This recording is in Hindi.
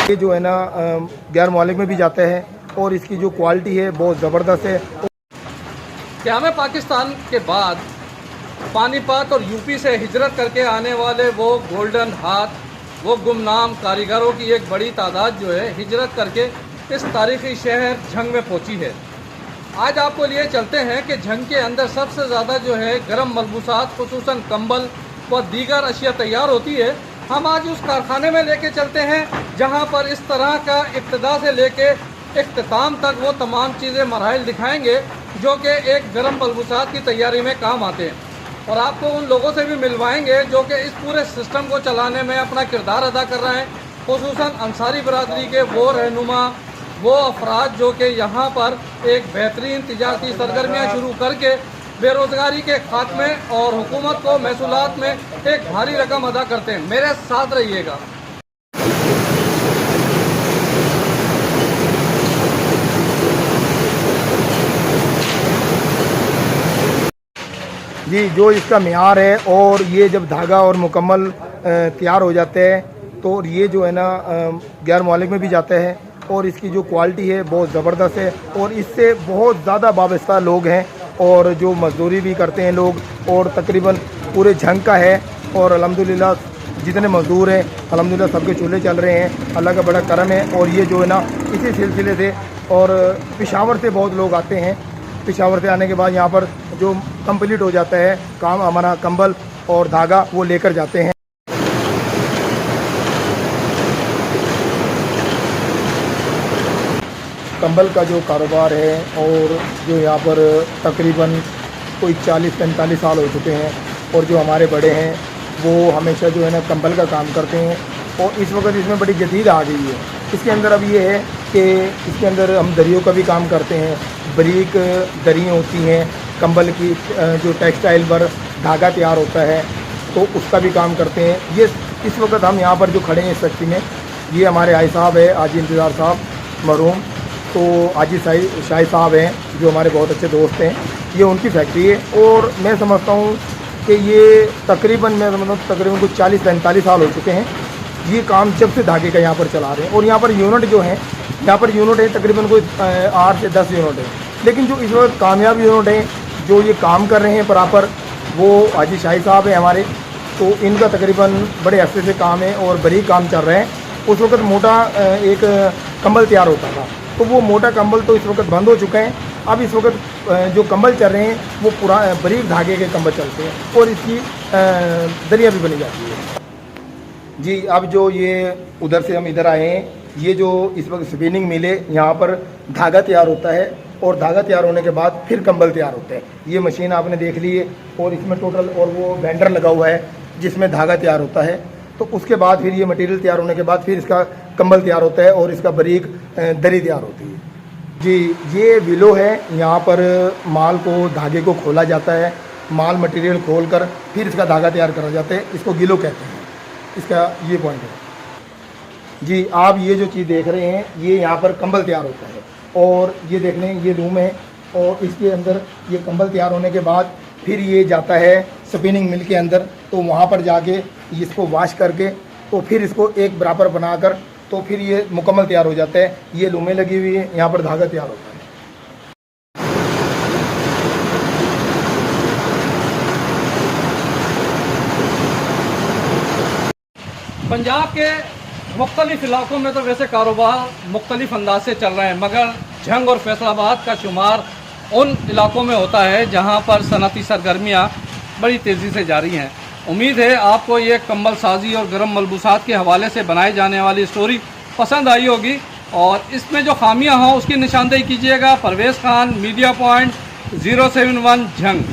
ये जो है ना गैर मौलिक में भी जाता है और इसकी जो क्वालिटी है बहुत ज़बरदस्त है। क्या हमें पाकिस्तान के बाद पानीपत और यूपी से हिजरत करके आने वाले वो गोल्डन हाथ, वो गुमनाम कारीगरों की एक बड़ी तादाद जो है हिजरत करके इस तारीख़ी शहर झंग में पहुंची है। आज आपको लिए चलते हैं कि झंग के अंदर सबसे ज़्यादा जो है गर्म मलबूसात खुसूसन कंबल व दीगर अशिया तैयार होती है। हम आज उस कारखाने में लेके चलते हैं जहां पर इस तरह का इब्तिदा से लेके इख्तिताम तक वो तमाम चीज़ें मराहिल दिखाएंगे जो कि एक गर्म मलबूसात की तैयारी में काम आते हैं। और आपको उन लोगों से भी मिलवाएंगे जो कि इस पूरे सिस्टम को चलाने में अपना किरदार अदा कर रहे हैं, खुसूसन अंसारी बरादरी के वो रहनुमा, वो अफराद जो कि यहाँ पर एक बेहतरीन तिजारती सरगर्मियाँ शुरू करके बेरोज़गारी के खात्मे और हुकूमत को महसूलात में एक भारी रकम अदा करते हैं। मेरे साथ रहिएगा। जी, जो इसका मियार है और ये जब धागा और मुकम्मल तैयार हो जाते हैं तो ये जो है ना गैर मौलिक में भी जाता है और इसकी जो क्वालिटी है बहुत ज़बरदस्त है और इससे बहुत ज़्यादा वाबस्ता लोग हैं और जो मजदूरी भी करते हैं लोग और तकरीबन पूरे झंग का है। और अल्हम्दुलिल्लाह जितने मजदूर हैं अल्हम्दुलिल्लाह सबके चूल्हे चल रहे हैं, अल्लाह का बड़ा करम है। और ये जो है ना इसी सिलसिले से और पेशावर से बहुत लोग आते हैं। पेशावर से आने के बाद यहाँ पर जो कंप्लीट हो जाता है काम, हमारा कंबल और धागा वो लेकर जाते हैं। कंबल का जो कारोबार है और जो यहाँ पर तकरीबन कोई 40-45 साल हो चुके हैं और जो हमारे बड़े हैं वो हमेशा जो है ना कंबल का काम करते हैं। और इस वक्त इसमें बड़ी जदीद आ गई है। इसके अंदर अब ये है कि इसके अंदर हम दरियों का भी काम करते हैं, बारीक दरियाँ होती हैं कंबल की, जो टेक्सटाइल पर धागा तैयार होता है तो उसका भी काम करते हैं। ये इस वक्त हम यहाँ पर जो खड़े हैं इस फैक्ट्री में, ये हमारे आई साहब है, आजी इंतज़ार साहब मरहूम, तो आजी शाही साहब हैं जो हमारे बहुत अच्छे दोस्त हैं। ये उनकी फैक्ट्री है और मैं समझता हूँ कि ये तकरीबन कुछ 40-45 साल हो चुके हैं ये काम जब से धागे का यहाँ पर चला रहे हैं। और यहाँ पर यूनिट जो हैं, यहाँ पर यूनिट है तकरीबन कोई 8 से 10 यूनिट है, लेकिन जो इस वक्त कामयाब यूनिट हैं जो ये काम कर रहे हैं बराबर, वो हाजी शाही साहब हैं हमारे। तो इनका तकरीबन बड़े अरसे से काम है और बारीक काम चल रहे हैं। उस वक्त मोटा एक कंबल तैयार होता था तो वो मोटा कंबल तो इस वक्त बंद हो चुके हैं। अब इस वक्त जो कंबल चल रहे हैं वो पूरा बारीक धागे के कंबल चलते हैं और इसकी दरिया भी बनी जाती है। जी, अब जो ये उधर से हम इधर आए हैं, ये जो इस वक्त स्पिनिंग मिल है, यहाँ पर धागा तैयार होता है और धागा तैयार होने के बाद फिर कंबल तैयार होते हैं। ये मशीन आपने देख ली है और इसमें टोटल और वो वेंडर लगा हुआ है जिसमें धागा तैयार होता है। तो उसके बाद फिर ये मटेरियल तैयार होने के बाद फिर इसका कंबल तैयार होता है और इसका बारीक दरी तैयार होती है। जी, ये विलो है, यहाँ पर माल को धागे को खोला जाता है, माल मटेरियल खोल कर फिर इसका धागा तैयार करा जाता है, इसको गिलो कहते हैं। इसका ये पॉइंट है। जी, आप ये जो चीज़ देख रहे हैं ये यहाँ पर कंबल तैयार होता है और ये देख लें ये रूम है और इसके अंदर ये कंबल तैयार होने के बाद फिर ये जाता है स्पिनिंग मिल के अंदर। तो वहाँ पर जाके इसको वॉश करके तो फिर इसको एक बराबर बनाकर तो फिर ये मुकम्मल तैयार हो जाता है। ये लूमें लगी हुई है, यहाँ पर धागा तैयार होता है। पंजाब के मुख्तलिफ इलाकों में तो वैसे कारोबार मुख्तलिफ अंदाज से चल रहे हैं, मगर झंग और फैसलाबाद का शुमार उन इलाकों में होता है जहां पर सनती सरगर्मियां बड़ी तेज़ी से जारी हैं। उम्मीद है आपको ये कंबल साजी और गर्म मलबूसात के हवाले से बनाई जाने वाली स्टोरी पसंद आई होगी और इसमें जो खामियां हों उसकी निशानदेही कीजिएगा। Parvez Khan, media point, 071 Jhang.